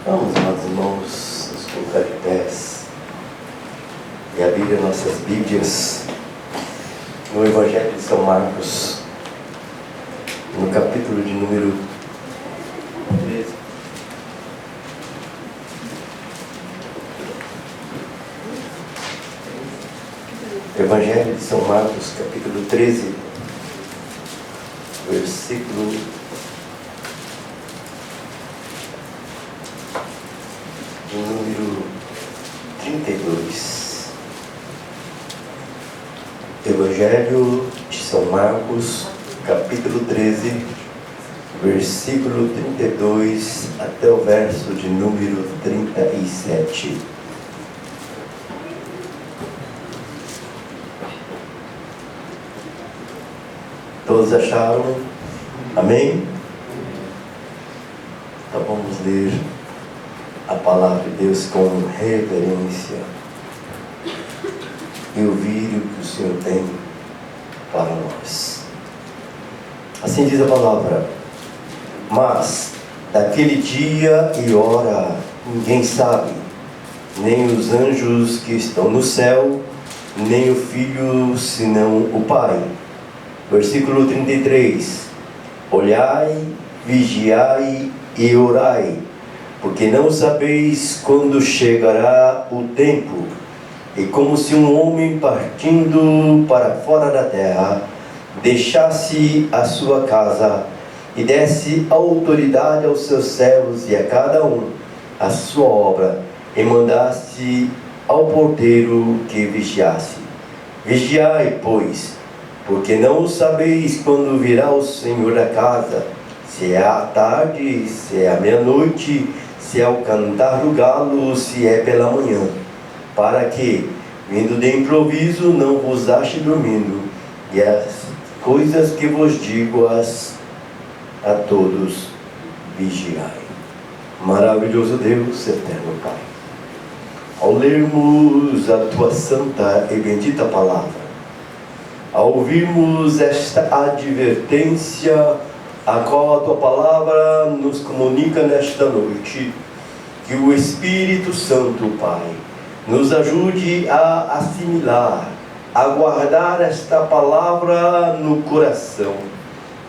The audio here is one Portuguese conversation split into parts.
Vamos, amados irmãos, nos colocar de pés e abrir nossas Bíblias no Evangelho de São Marcos, no capítulo de número 13. Evangelho de São Marcos, capítulo 13, versículo de número 32. Evangelho de São Marcos, capítulo 13, versículo 32 até o verso de número 37. Todos acharam? Amém? Então vamos ler a palavra de Deus com reverência e ouvir o que o Senhor tem para nós. Assim diz a palavra: mas daquele dia e hora ninguém sabe, nem os anjos que estão no céu, nem o Filho, senão o Pai. Versículo 33: olhai, vigiai e orai, porque não sabeis quando chegará o tempo. E como se um homem partindo para fora da terra deixasse a sua casa e desse autoridade aos seus servos e a cada um a sua obra, e mandasse ao porteiro que vigiasse. Vigiai, pois, porque não sabeis quando virá o Senhor da casa, se é à tarde, se é à meia-noite, se é ao cantar do galo, se é pela manhã, para que, vindo de improviso, não vos ache dormindo. E as coisas que vos digo a todos, vigiai. Maravilhoso Deus, eterno Pai, ao lermos a Tua santa e bendita palavra, ao ouvirmos esta advertência, a qual a Tua palavra nos comunica nesta noite, que o Espírito Santo, Pai, nos ajude a assimilar, a guardar esta palavra no coração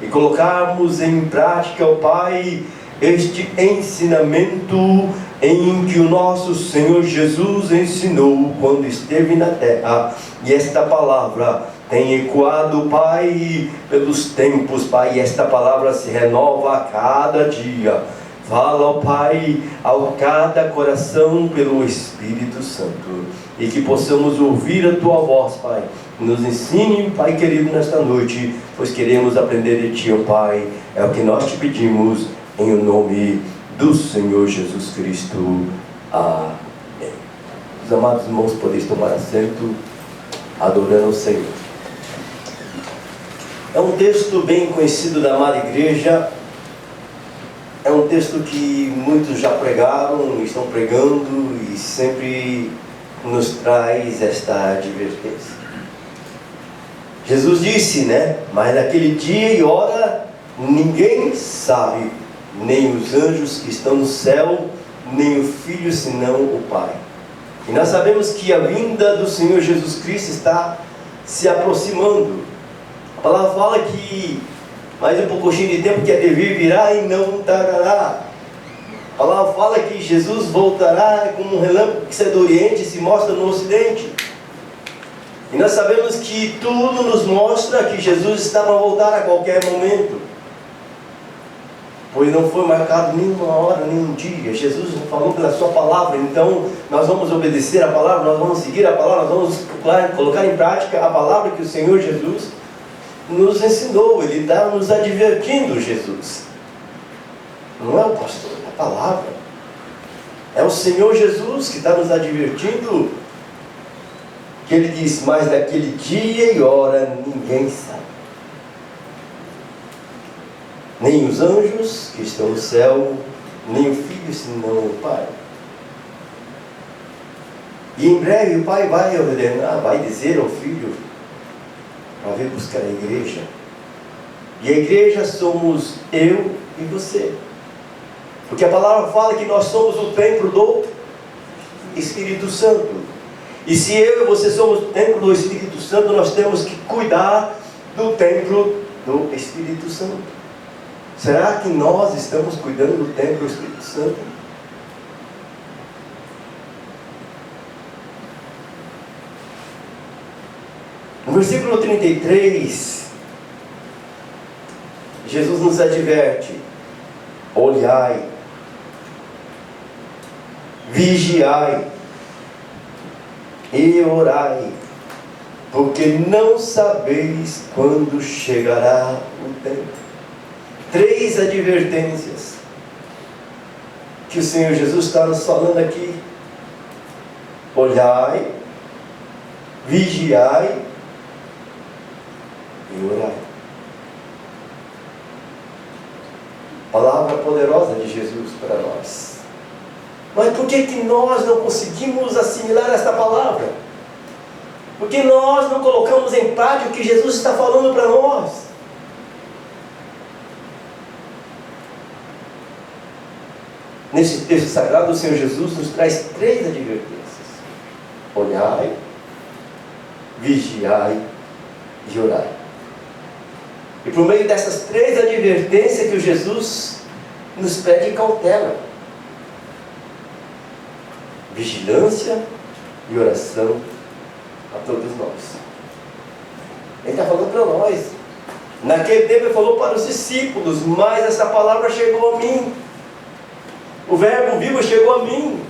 e colocarmos em prática, ó Pai, este ensinamento em que o nosso Senhor Jesus ensinou quando esteve na terra. E esta palavra tem ecoado, Pai, pelos tempos, Pai, e esta palavra se renova a cada dia. Fala, ó Pai, ao cada coração pelo Espírito Santo, e que possamos ouvir a Tua voz, Pai. Nos ensine, Pai querido, nesta noite, pois queremos aprender de Ti, ó Pai. É o que nós te pedimos, em o nome do Senhor Jesus Cristo. Amém. Os amados irmãos, podeis tomar assento, adorando ao Senhor. É um texto bem conhecido da amada igreja. É um texto que muitos já pregaram, estão pregando, e sempre nos traz esta advertência. Jesus disse, mas naquele dia e hora ninguém sabe, nem os anjos que estão no céu, nem o Filho, senão o Pai. E nós sabemos que a vinda do Senhor Jesus Cristo está se aproximando. A palavra fala que mais um pouquinho de tempo que a devir virá e não tardará. A palavra fala que Jesus voltará como um relâmpago que sai do Oriente e se mostra no Ocidente. E nós sabemos que tudo nos mostra que Jesus está para voltar a qualquer momento, pois não foi marcado nenhuma hora, nenhum dia. Jesus falou pela sua palavra. Então nós vamos obedecer a palavra, nós vamos seguir a palavra, nós vamos colocar em prática a palavra que o Senhor Jesus nos ensinou. Ele está nos advertindo, Jesus. Não é o pastor, é a palavra. É o Senhor Jesus que está nos advertindo, que Ele diz: mas daquele dia e hora ninguém sabe, nem os anjos que estão no céu, nem o Filho, senão o Pai. E em breve o Pai vai ordenar, vai dizer ao Filho para vir buscar a igreja. E a igreja somos eu e você. Porque a palavra fala que nós somos o templo do Espírito Santo. E se eu e você somos o templo do Espírito Santo, nós temos que cuidar do templo do Espírito Santo. Será que nós estamos cuidando do templo do Espírito Santo? No versículo 33, Jesus nos adverte: olhai, vigiai e orai, porque não sabeis quando chegará o tempo. 3 advertências que o Senhor Jesus está nos falando aqui: olhai, vigiai e orai. Palavra poderosa de Jesus para nós. Mas por que nós não conseguimos assimilar esta palavra? Porque nós não colocamos em prática o que Jesus está falando para nós. Nesse texto sagrado, o Senhor Jesus nos traz 3 advertências: olhai, vigiai e orai. E por meio dessas 3 advertências que o Jesus nos pede cautela, vigilância e oração a todos nós. Ele está falando para nós. Naquele tempo ele falou para os discípulos, mas essa palavra chegou a mim. O verbo vivo chegou a mim,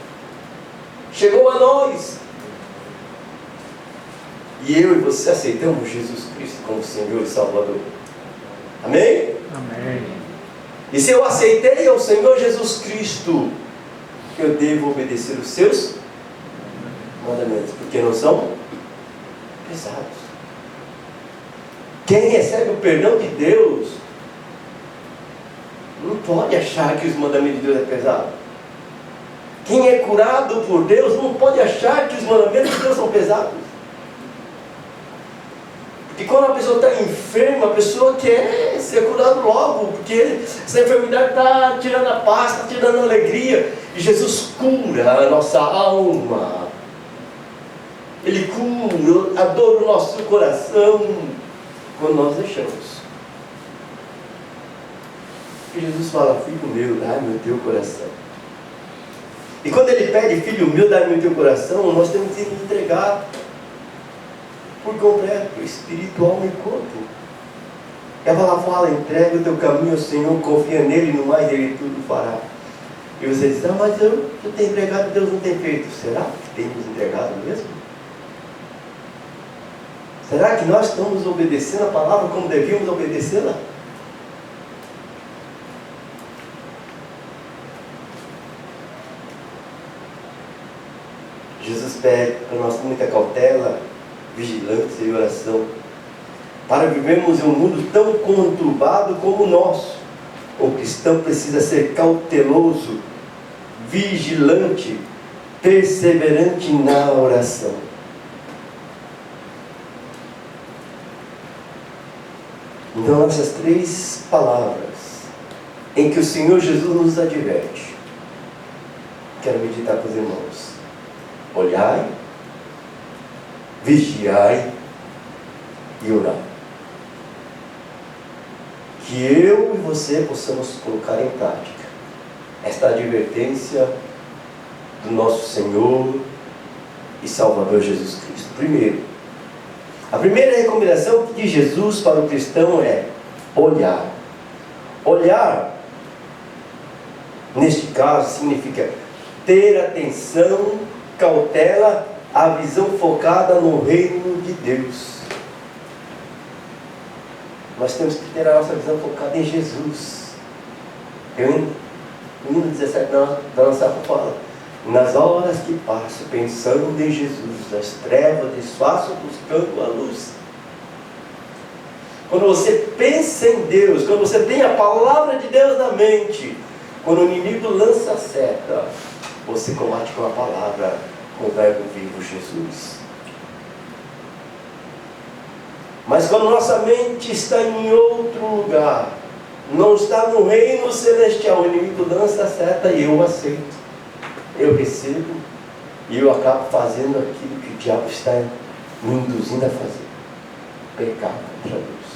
chegou a nós. E eu e você aceitamos Jesus Cristo como Senhor e Salvador. Amém? Amém. E se eu aceitei ao Senhor Jesus Cristo, eu devo obedecer os seus mandamentos, porque não são pesados. Quem recebe o perdão de Deus não pode achar que os mandamentos de Deus é pesado. Quem é curado por Deus não pode achar que os mandamentos de Deus são pesados. Porque quando a pessoa está enferma, a pessoa quer ser curada logo, porque essa enfermidade está tirando a paz, está tirando a alegria. E Jesus cura a nossa alma. Ele cura a dor do nosso coração quando nós deixamos. E Jesus fala: filho meu, dá-me o teu coração. E quando ele pede: filho meu, dá-me o teu coração, nós temos que nos entregar por completo, espírito, alma e corpo. E a palavra fala: entrega o teu caminho ao Senhor, confia nele, no mais ele tudo fará. E você diz: mas eu tenho entregado, Deus não tem feito. Será que temos entregado mesmo? Será que nós estamos obedecendo a palavra como devíamos obedecê-la? Jesus pede para nós muita cautela, vigilância e oração, para vivermos em um mundo tão conturbado como o nosso. O cristão precisa ser cauteloso, vigilante, perseverante na oração. Então, essas 3 palavras em que o Senhor Jesus nos adverte, quero meditar com os irmãos: olhai, vigiai e orai. Que eu e você possamos colocar em prática esta advertência do nosso Senhor e Salvador Jesus Cristo. Primeiro, a primeira recomendação de Jesus para o cristão é olhar. Olhar, neste caso, significa ter atenção, cautela, a visão focada no reino de Deus. Nós temos que ter a nossa visão focada em Jesus. O hino 17 da nossa fala: nas horas que passo pensando em Jesus, as trevas desfaço buscando a luz. Quando você pensa em Deus, quando você tem a palavra de Deus na mente, quando o inimigo lança a seta, você combate com a palavra, com o verbo vivo Jesus. Mas quando nossa mente está em outro lugar, não está no reino celestial. O inimigo lança a seta e eu aceito, eu recebo, e eu acabo fazendo aquilo que o diabo está me induzindo a fazer: pecar contra Deus.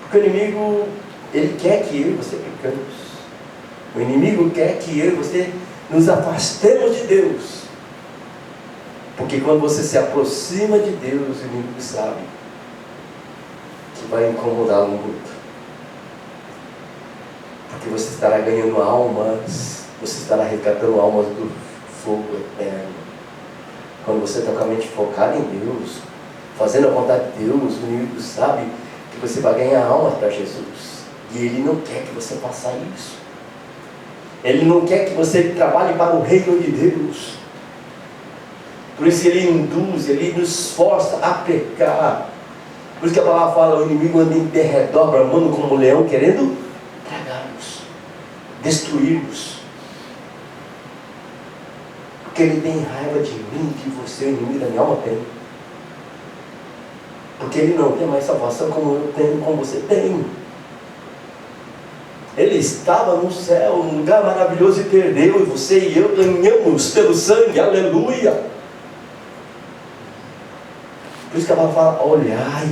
Porque o inimigo, ele quer que eu e você pecamos. O inimigo quer que eu e você nos afastemos de Deus. Porque quando você se aproxima de Deus, o inimigo sabe que vai incomodá-lo muito. Porque você estará ganhando almas, você estará resgatando almas do fogo eterno. Quando você está com a mente focada em Deus, fazendo a vontade de Deus, o inimigo sabe que você vai ganhar almas para Jesus. E ele não quer que você faça isso. Ele não quer que você trabalhe para o reino de Deus. Por isso ele induz, ele nos força a pecar. Por isso que a palavra fala: o inimigo anda em derredor, bramando como um leão, querendo tragar-nos, destruir-nos. Porque ele tem raiva de mim, de você, o inimigo da minha alma tem. Porque ele não tem mais salvação como eu tenho, como você tem. Ele estava no céu, um lugar maravilhoso, e perdeu, e você e eu ganhamos pelo sangue, aleluia. Por isso que a palavra fala: olhai.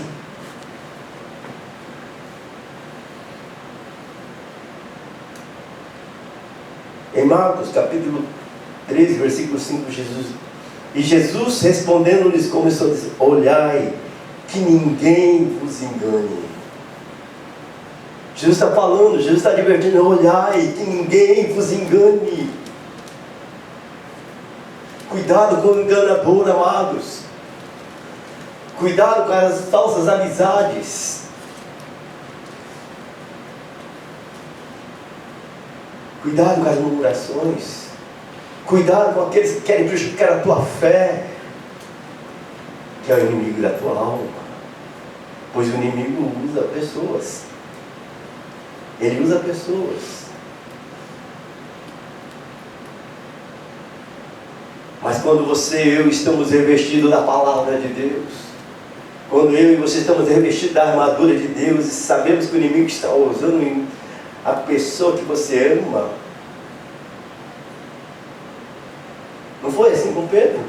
Em Marcos capítulo 13, versículo 5, Jesus respondendo-lhes começou a dizer: olhai, que ninguém vos engane. Jesus está falando, Jesus está advertindo: olhai, que ninguém vos engane. Cuidado com o enganador, amados. Cuidado com as falsas amizades. Cuidado com as murmurações. Cuidado com aqueles que querem prejudicar a tua fé, que é o inimigo da tua alma. Pois o inimigo usa pessoas. Ele usa pessoas. Mas quando você e eu estamos revestidos da palavra de Deus, quando eu e você estamos revestidos da armadura de Deus, e sabemos que o inimigo está usando a pessoa que você ama. Não foi assim com Pedro?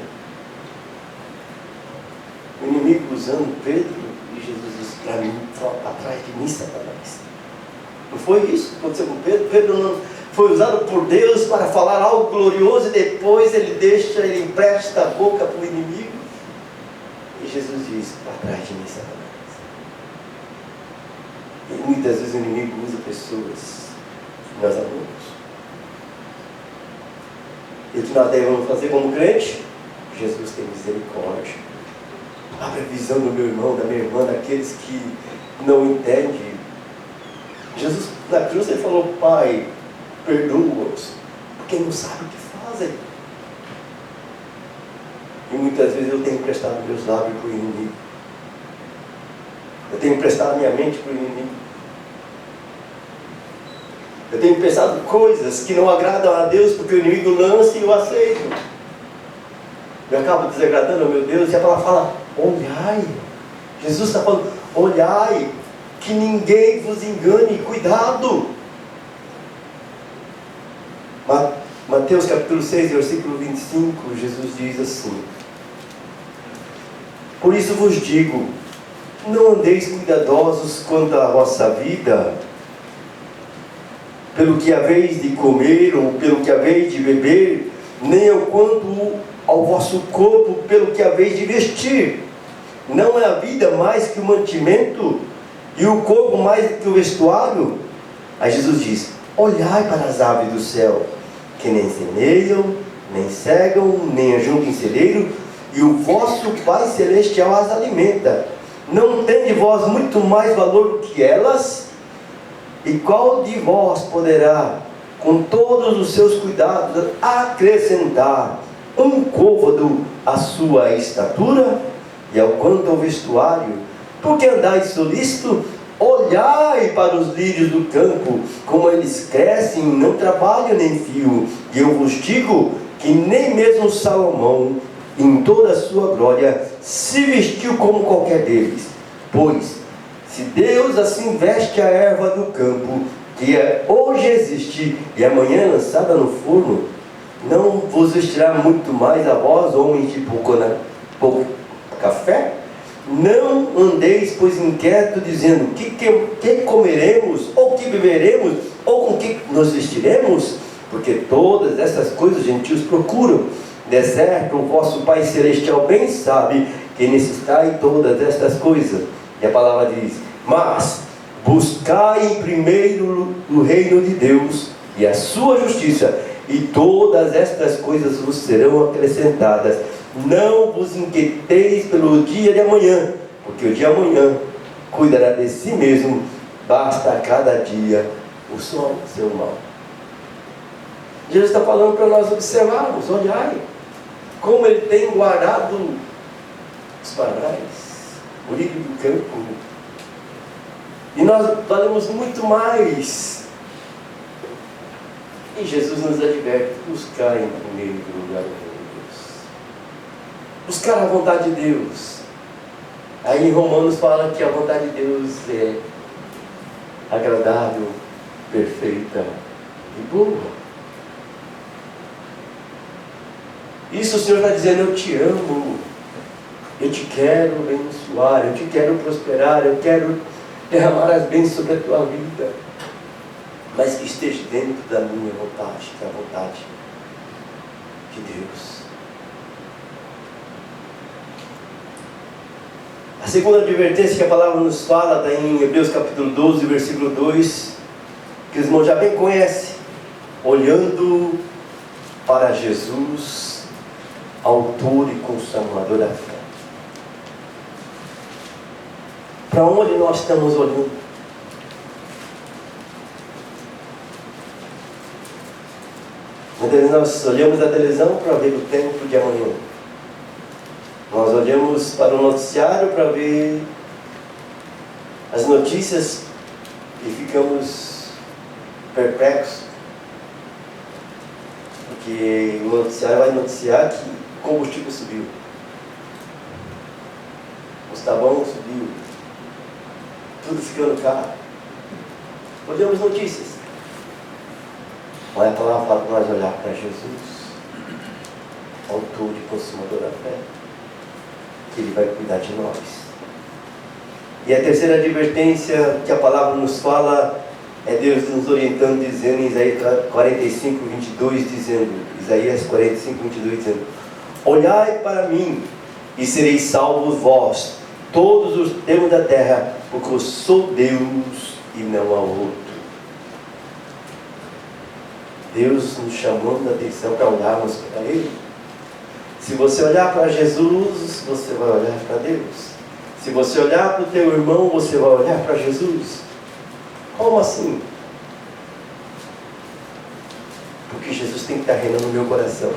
O inimigo usando Pedro, e Jesus disse: para mim, atrás de mim, Satanás. Não foi isso que aconteceu com Pedro? Pedro não foi usado por Deus para falar algo glorioso, e depois ele empresta a boca para o inimigo. E Jesus diz: para trás de mim, Satanás. E muitas vezes o inimigo usa pessoas que nós amamos. E o que nós devemos fazer como crente? Jesus tem misericórdia. Abre a visão do meu irmão, da minha irmã, daqueles que não entendem. Jesus na cruz ele falou: Pai, perdoa-os, porque não sabem o que fazem. E muitas vezes eu tenho emprestado meus lábios para o inimigo. Eu tenho emprestado minha mente para o inimigo. Eu tenho pensado coisas que não agradam a Deus, porque o inimigo lança e eu aceito. Eu acabo desagradando ao meu Deus, e a palavra fala: olhai. Jesus está falando: olhai, que ninguém vos engane, cuidado. Mateus capítulo 6, versículo 25, Jesus diz assim: por isso vos digo, não andeis cuidadosos quanto à vossa vida, pelo que haveis de comer ou pelo que haveis de beber, nem ao quanto ao vosso corpo pelo que haveis de vestir. Não é a vida mais que o mantimento, e o corpo mais que o vestuário? Aí Jesus diz: olhai para as aves do céu, que nem semeiam, nem cegam, nem ajuntam em celeiro, e o vosso Pai Celestial as alimenta. Não tem de vós muito mais valor do que elas? E qual de vós poderá, com todos os seus cuidados, acrescentar um côvado à sua estatura? E ao quanto ao vestuário, por que andais solícito? Olhai para os lírios do campo, como eles crescem, não trabalham nem fiam. E eu vos digo que nem mesmo Salomão, em toda a sua glória, se vestiu como qualquer deles. Pois, Se Deus assim veste a erva do campo, que hoje existe e amanhã é lançada no forno, não vos vestirá muito mais a vós, homens de pouco café? Não andeis, pois, inquieto, dizendo: que comeremos, ou que beberemos, ou com que nos vestiremos? Porque todas essas coisas os gentios procuram. De certo, o vosso Pai Celestial bem sabe que necessitai todas estas coisas. E a palavra diz: mas buscai em primeiro o reino de Deus e a sua justiça, e todas estas coisas vos serão acrescentadas. Não vos inquieteis pelo dia de amanhã, porque o dia de amanhã cuidará de si mesmo. Basta a cada dia o seu mal. Jesus está falando para nós observarmos, olhai como Ele tem guardado os pardais, o lírio do campo. E nós valemos muito mais. E Jesus nos adverte: buscar em primeiro lugar o reino de Deus, buscar a vontade de Deus. Aí em Romanos fala que a vontade de Deus é agradável, perfeita e boa. Isso o Senhor está dizendo: eu te amo, eu te quero abençoar, eu te quero prosperar, eu quero derramar as bênçãos sobre a tua vida, mas que esteja dentro da minha vontade, que é a vontade de Deus. A segunda advertência que a palavra nos fala está em Hebreus capítulo 12, versículo 2, que os irmãos já bem conhecem: olhando para Jesus, autor e consumador da fé. Para onde nós estamos olhando? Muitas vezes nós olhamos a televisão para ver o tempo de amanhã. Nós olhamos para o noticiário para ver as notícias e ficamos perplexos, porque o noticiário vai noticiar que o combustível subiu, o sabão subiu, tudo ficando caro. Olhamos notícias. Mas a palavra fala para nós olhar para Jesus, autor e consumador da fé, que Ele vai cuidar de nós. E a terceira advertência que a palavra nos fala é Deus nos orientando, dizendo em Isaías 45, 22, Isaías 45, 22, dizendo: olhai para mim e sereis salvos vós, todos os termos da terra, porque eu sou Deus e não há outro. Deus nos chamando a atenção para olharmos para Ele. Se você olhar para Jesus, você vai olhar para Deus. Se você olhar para o teu irmão, você vai olhar para Jesus. Como assim? Porque Jesus tem que estar reinando no meu coração.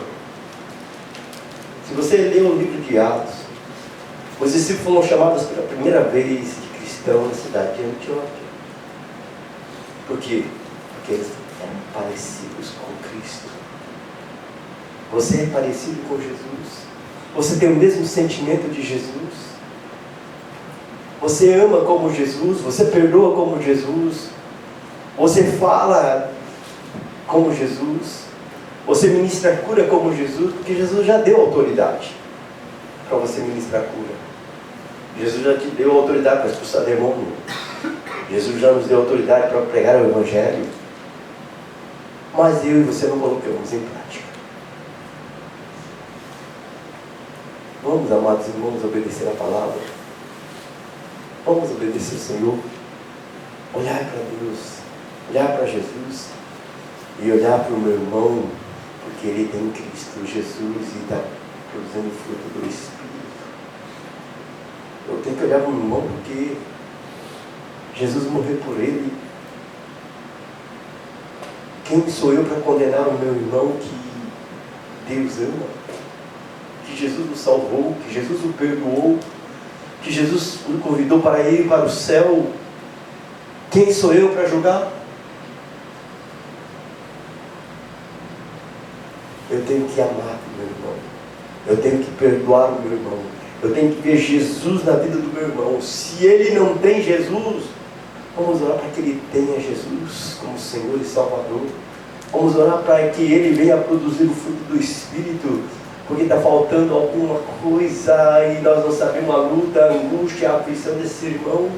Se você ler o livro de Atos, os discípulos foram chamados pela primeira vez de cristãos na cidade de Antioquia. Por quê? Porque eles eram parecidos com Cristo. Você é parecido com Jesus? Você tem o mesmo sentimento de Jesus? Você ama como Jesus? Você perdoa como Jesus? Você fala como Jesus? Você ministra cura como Jesus? Porque Jesus já deu autoridade para você ministrar cura. Jesus já te deu autoridade para expulsar demônio. Jesus já nos deu autoridade para pregar o Evangelho. Mas eu e você não colocamos em prática. Vamos, amados irmãos, obedecer a palavra. Vamos obedecer ao Senhor. Olhar para Deus, olhar para Jesus e olhar para o meu irmão, porque ele tem Cristo Jesus e está produzindo fruto do Espírito. Eu tenho que olhar para o meu irmão porque Jesus morreu por ele. Quem sou eu para condenar o meu irmão que Deus ama? Que Jesus o salvou, que Jesus o perdoou, que Jesus o convidou para ir para o céu. Quem sou eu para julgar? Eu tenho que amar o meu irmão. Eu tenho que perdoar o meu irmão. Eu tenho que ver Jesus na vida do meu irmão. Se ele não tem Jesus, vamos orar para que ele tenha Jesus como Senhor e Salvador. Vamos orar para que ele venha produzir o fruto do Espírito, porque está faltando alguma coisa e nós não sabemos a luta, a angústia, a aflição desse irmão.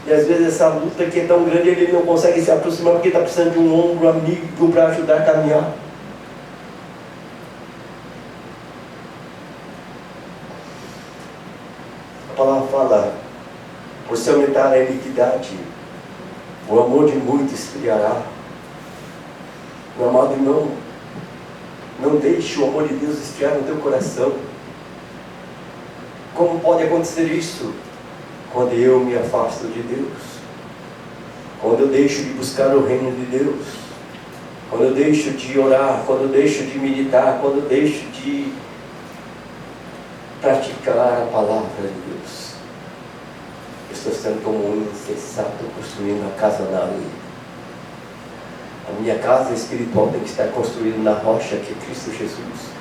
E às vezes essa luta que é tão grande, ele não consegue se aproximar porque está precisando de um ombro amigo para ajudar a caminhar. A palavra fala: por se aumentar a iniquidade, o amor de muitos esfriará. Meu amado irmão, não deixe o amor de Deus esfriar no teu coração. Como pode acontecer isso? Quando eu me afasto de Deus, quando eu deixo de buscar o reino de Deus, quando eu deixo de orar, quando eu deixo de meditar, quando eu deixo de praticar a palavra de Deus. Eu estou sendo como um insensato construindo a casa na areia. A minha casa espiritual tem que estar construída na rocha que é Cristo Jesus.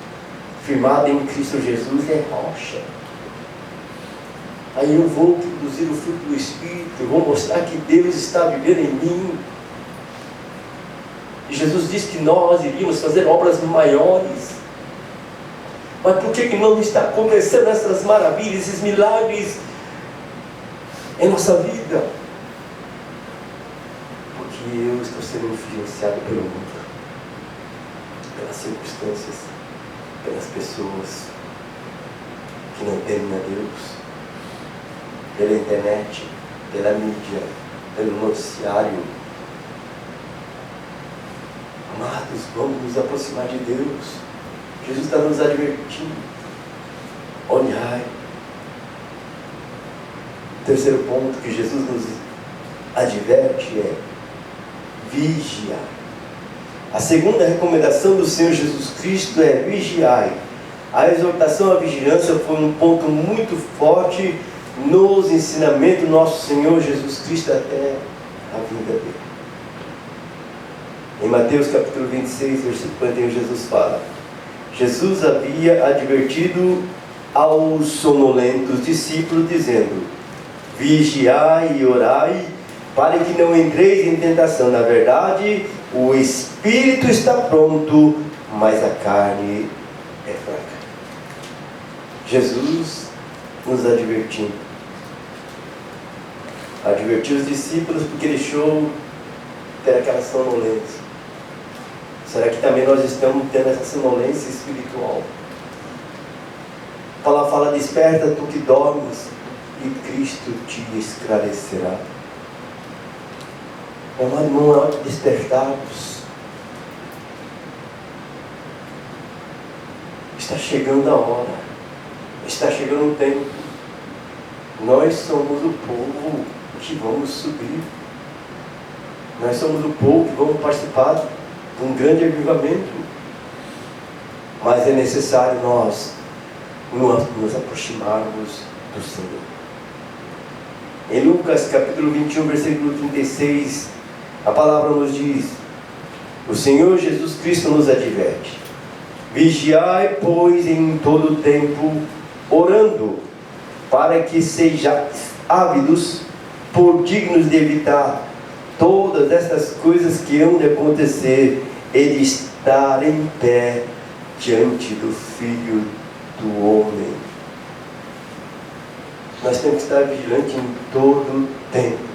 Firmada em Cristo Jesus é rocha. Aí eu vou produzir o fruto do Espírito, eu vou mostrar que Deus está vivendo em mim. E Jesus disse que nós iríamos fazer obras maiores. Mas por que não está acontecendo essas maravilhas, esses milagres em nossa vida? Porque eu estou sendo influenciado pelo mundo, pelas circunstâncias, pelas pessoas que não temem a Deus, pela internet, pela mídia, pelo noticiário. Amados, vamos nos aproximar de Deus. Jesus está nos advertindo. Olhai. O terceiro ponto que Jesus nos adverte é vigiar. A segunda recomendação do Senhor Jesus Cristo é vigiai. A exortação à vigilância foi um ponto muito forte nos ensinamentos do nosso Senhor Jesus Cristo até a vinda dele. Em Mateus capítulo 26, versículo 41, Jesus fala: Jesus havia advertido aos sonolentos discípulos, dizendo: vigiai e orai, para que não entreis em tentação. Na verdade, o espírito está pronto, mas a carne é fraca. Jesus nos advertiu. Advertiu os discípulos porque deixou ter aquela sonolência. Será que também nós estamos tendo essa sonolência espiritual? A palavra fala: desperta tu que dormes, e Cristo te esclarecerá. Meu amado irmão, é hora de despertarmos. Está chegando a hora. Está chegando o tempo. Nós somos o povo que vamos subir. Nós somos o povo que vamos participar de um grande avivamento. Mas é necessário nós nos aproximarmos do Senhor. Em Lucas capítulo 21, versículo 36, a palavra nos diz: o Senhor Jesus Cristo nos adverte: vigiai, pois, em todo o tempo, orando, para que sejais ávidos, por dignos de evitar todas estas coisas que hão de acontecer e de estar em pé diante do Filho do Homem. Nós temos que estar vigilantes em todo o tempo.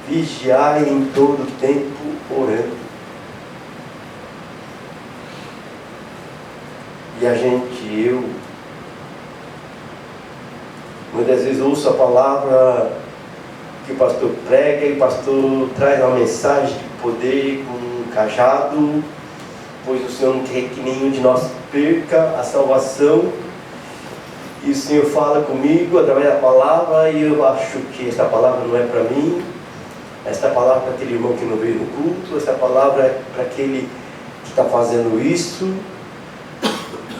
Vigiai em todo o tempo, orando. E a gente, eu, muitas vezes ouço a palavra que o pastor prega, e o pastor traz uma mensagem de poder com um cajado, pois o Senhor não quer que nenhum de nós perca a salvação. E o Senhor fala comigo através da palavra, e eu acho que esta palavra não é para mim, esta palavra é para aquele irmão que não veio no culto, esta palavra é para aquele que está fazendo isso.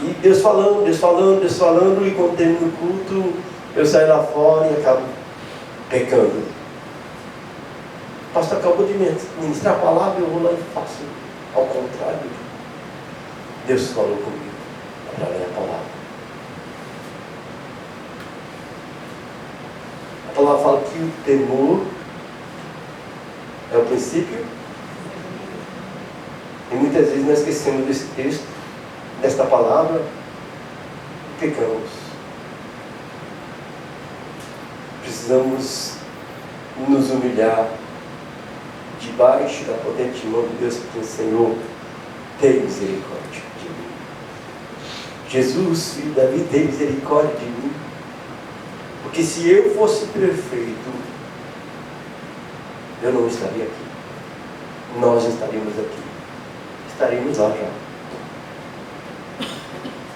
E Deus falando, e quando termino o culto, eu saio lá fora e acabo pecando. O pastor acabou de ministrar a palavra, eu vou lá e faço ao contrário. Deus falou comigo através da palavra. palavra fala que o temor é o princípio. E muitas vezes nós esquecemos desse texto, desta palavra, e pecamos. Precisamos nos humilhar debaixo da potente mão de Deus, porque o Senhor tem misericórdia de mim. Jesus, filho de Davi, tem misericórdia de mim. Porque se eu fosse perfeito, eu não estaria aqui. Nós estaríamos aqui. Estaríamos lá já.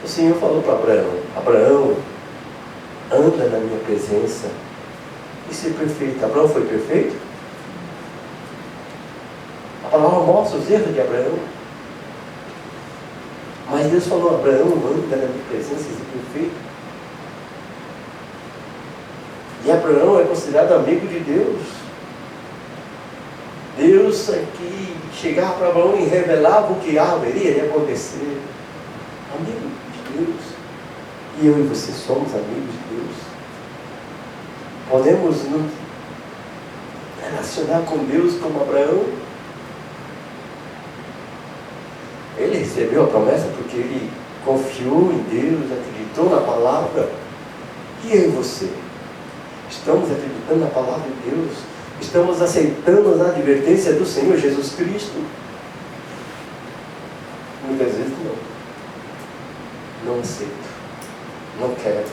O Senhor falou para Abraão: Abraão, anda na minha presença e ser perfeito. Abraão foi perfeito? A palavra mostra os erros de Abraão. Mas Deus falou: Abraão, anda na minha presença e ser perfeito. E Abraão é considerado amigo de Deus. Deus aqui chegava para Abraão e revelava o que haveria de acontecer. Amigo de Deus. E eu e você somos amigos de Deus. Podemos nos relacionar com Deus como Abraão. Ele recebeu a promessa porque ele confiou em Deus, acreditou na palavra. E eu e você? Estamos acreditando na palavra de Deus? Estamos aceitando a advertência do Senhor Jesus Cristo? Muitas vezes não. Não aceito. Não quero.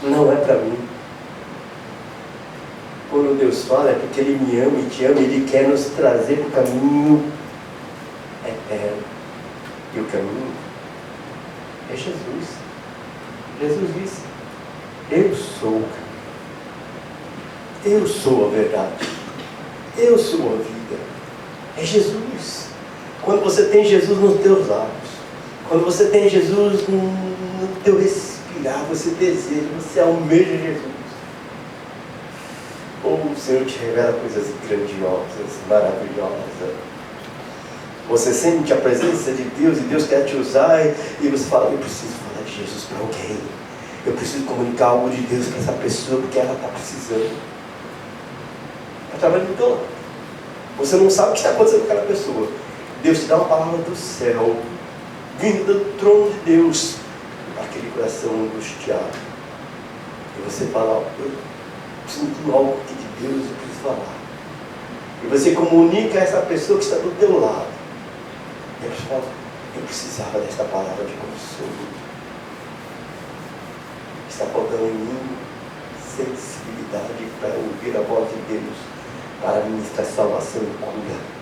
Não é para mim. Quando Deus fala é porque Ele me ama e te ama. Ele quer nos trazer para o caminho eterno. E o caminho é Jesus. Jesus disse: eu sou o caminho. Eu sou a verdade. Eu sou a vida. É Jesus. Quando você tem Jesus nos teus lábios, quando você tem Jesus no teu respirar, você deseja, você almeja Jesus. O Senhor te revela coisas grandiosas, maravilhosas. Você sente a presença de Deus e Deus quer te usar e você fala: eu preciso falar de Jesus para alguém. Eu preciso comunicar algo de Deus para essa pessoa porque ela está precisando. Através do teu lado. Você não sabe o que está acontecendo com aquela pessoa. Deus te dá uma palavra do céu, vindo do trono de Deus, para aquele coração angustiado. E você fala: eu sinto algo aqui de Deus, eu preciso falar. E você comunica a essa pessoa que está do teu lado. E ela fala: eu precisava desta palavra de consolo. Está faltando em mim sensibilidade para ouvir a voz de Deus, para ministrar salvação e cura.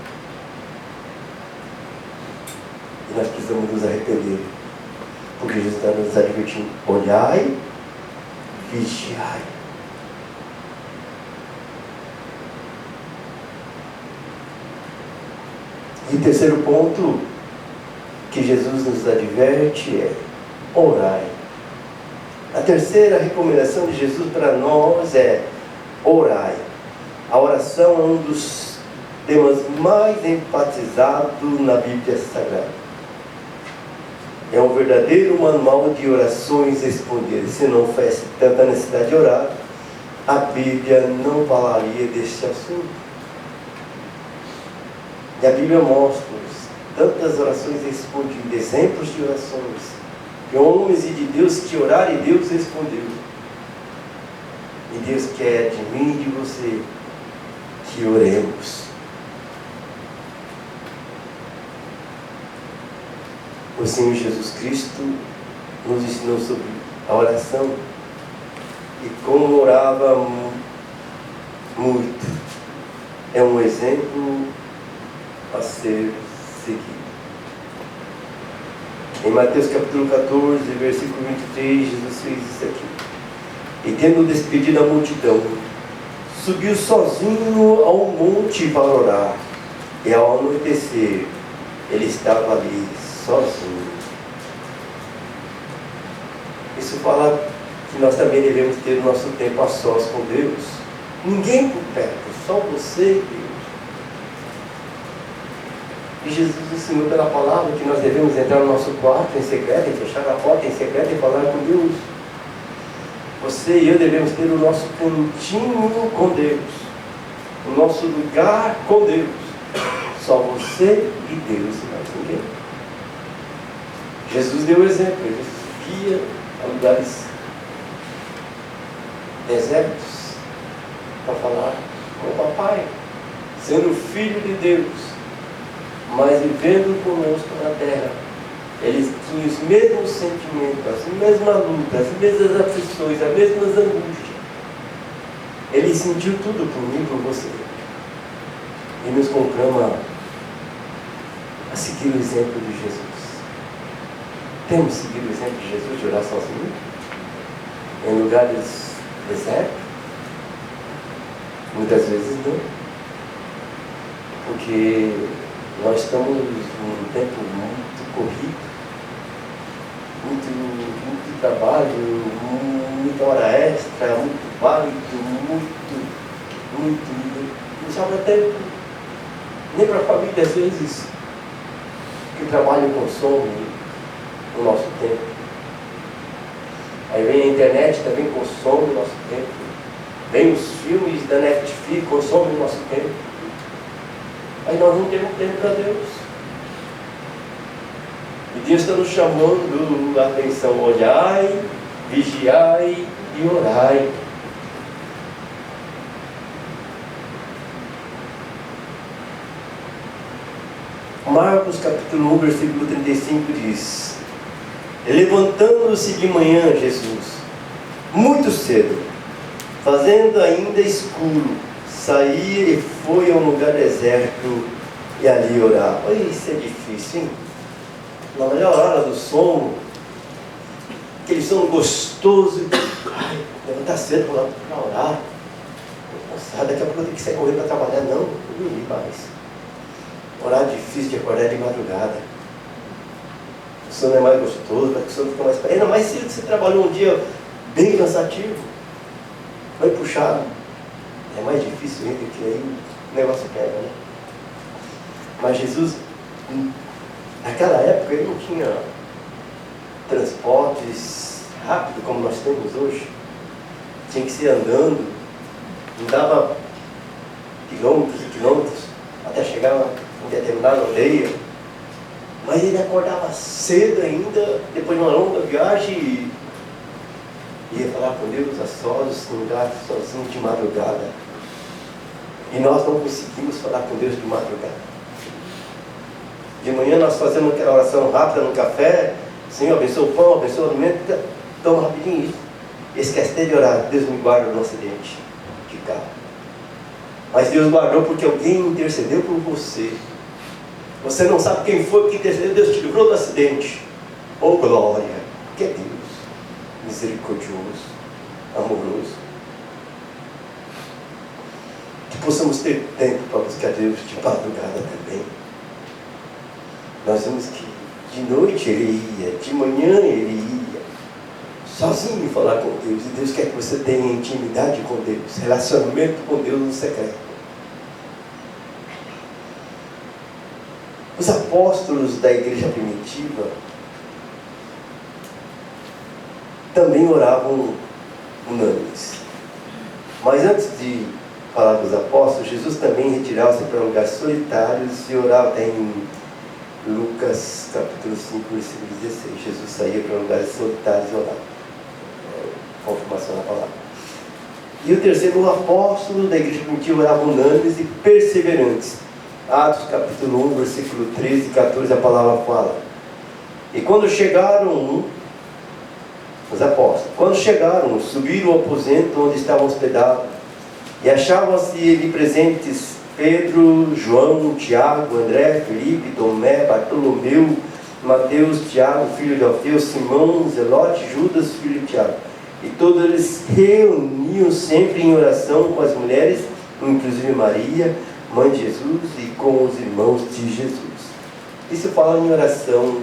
E nós precisamos nos arrepender, porque Jesus está nos advertindo: olhai, vigiai. E o terceiro ponto que Jesus nos adverte é: orai. A terceira recomendação de Jesus para nós é: orai. A oração é um dos temas mais enfatizados na Bíblia Sagrada. É um verdadeiro manual de orações respondidas. Se não houvesse tanta necessidade de orar, a Bíblia não falaria deste assunto. E a Bíblia mostra-nos tantas orações respondidas, exemplos de orações, de homens e de Deus que oraram e Deus respondeu. E Deus quer de mim e de você que oremos. O Senhor Jesus Cristo nos ensinou sobre a oração e como orava muito. É um exemplo a ser seguido. Em Mateus capítulo 14, versículo 23, Jesus fez isso aqui. E tendo despedido a multidão, subiu sozinho ao monte para orar. E ao anoitecer, ele estava ali sozinho. Isso fala que nós também devemos ter o nosso tempo a sós com Deus. Ninguém por perto, só você e Deus. E Jesus ensinou pela palavra que nós devemos entrar no nosso quarto em secreto, e fechar a porta em secreto e falar com Deus. Você e eu devemos ter o nosso cantinho com Deus, o nosso lugar com Deus. Só você e Deus e mais ninguém. Jesus deu o exemplo, ele ia a lugares desertos para falar com o papai, sendo filho de Deus, mas vivendo conosco na terra. Eles tinham os mesmos sentimentos, as mesmas lutas, as mesmas aflições, as mesmas angústias. Ele sentiu tudo por mim e por você. E nos conclama a seguir o exemplo de Jesus. Temos seguido o exemplo de Jesus de orar sozinho? Em lugares desertos? Muitas vezes não. Porque nós estamos num tempo muito corrido, muito trabalho, muita hora extra, muito válido, não sobra tempo nem para a família às vezes, que o trabalho consome o nosso tempo. Aí vem a internet, também consome o nosso tempo. Vem os filmes da Netflix, consome o nosso tempo. Aí nós não temos tempo para Deus. E Deus está nos chamando a atenção: olhai, vigiai e orai. Marcos capítulo 1, versículo 35 diz: levantando-se de manhã Jesus, muito cedo, fazendo ainda escuro, saía e foi a um lugar deserto e ali orar. Olha, isso é difícil, hein? Na melhor hora do sono, aquele sono gostoso, levantar cedo para orar. Nossa, daqui a pouco eu tenho que sair correndo para trabalhar. Não, não dormir mais. Orar é difícil de acordar de madrugada. O sono é mais gostoso, o sono fica mais... Ainda mais se você trabalhou um dia bem cansativo, foi puxado. É mais difícil ainda, que aí o negócio pega, né? Mas Jesus, naquela época, ele não tinha transportes rápidos como nós temos hoje. Tinha que ser andando, andava quilômetros e quilômetros até chegar em determinada aldeia. Mas ele acordava cedo ainda, depois de uma longa viagem, e ia falar com Deus a sós, num lugar sozinho de madrugada. E nós não conseguimos falar com Deus de madrugada. De manhã nós fazemos aquela oração rápida no café: Senhor, abençoa o pão, abençoa o alimento, toma rapidinho isso. Esquece de orar: Deus me guarda no acidente de carro. Mas Deus guardou porque alguém intercedeu por você. Você não sabe quem foi que intercedeu, Deus te livrou do acidente. Oh glória, que é Deus misericordioso, amoroso. Que possamos ter tempo para buscar Deus de madrugada também. Nós vimos que de noite ele ia, de manhã ele ia, sozinho falar com Deus. E Deus quer que você tenha intimidade com Deus, relacionamento com Deus no secreto. Os apóstolos da igreja primitiva também oravam unânimes. Mas antes de falar dos apóstolos, Jesus também retirava-se para lugares solitários e orava. Até em Lucas capítulo 5, versículo 16. Jesus saía para lugares solitários e orava. Confirmação da palavra. E o terceiro, o apóstolo da igreja primitiva orava unânimes e perseverantes. Atos capítulo 1, versículo 13 e 14, a palavra fala: e quando chegaram, os apóstolos, quando chegaram, subiram ao aposento onde estavam hospedados, e achavam-se ali presentes Pedro, João, Tiago, André, Felipe, Tomé, Bartolomeu, Mateus, Tiago, filho de Alfeu, Simão, Zelote, Judas, filho de Tiago. E todos eles reuniam sempre em oração com as mulheres, inclusive Maria, mãe de Jesus, e com os irmãos de Jesus. Isso fala em oração,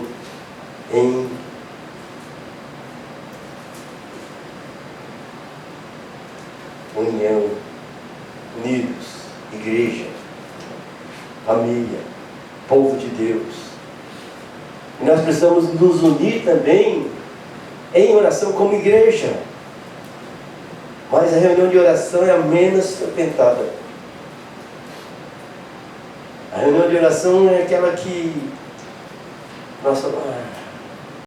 em união, unidos, igreja, família, povo de Deus. E nós precisamos nos unir também em oração como igreja. Mas a reunião de oração é a menos frequentada. A reunião de oração é aquela que nós falamos,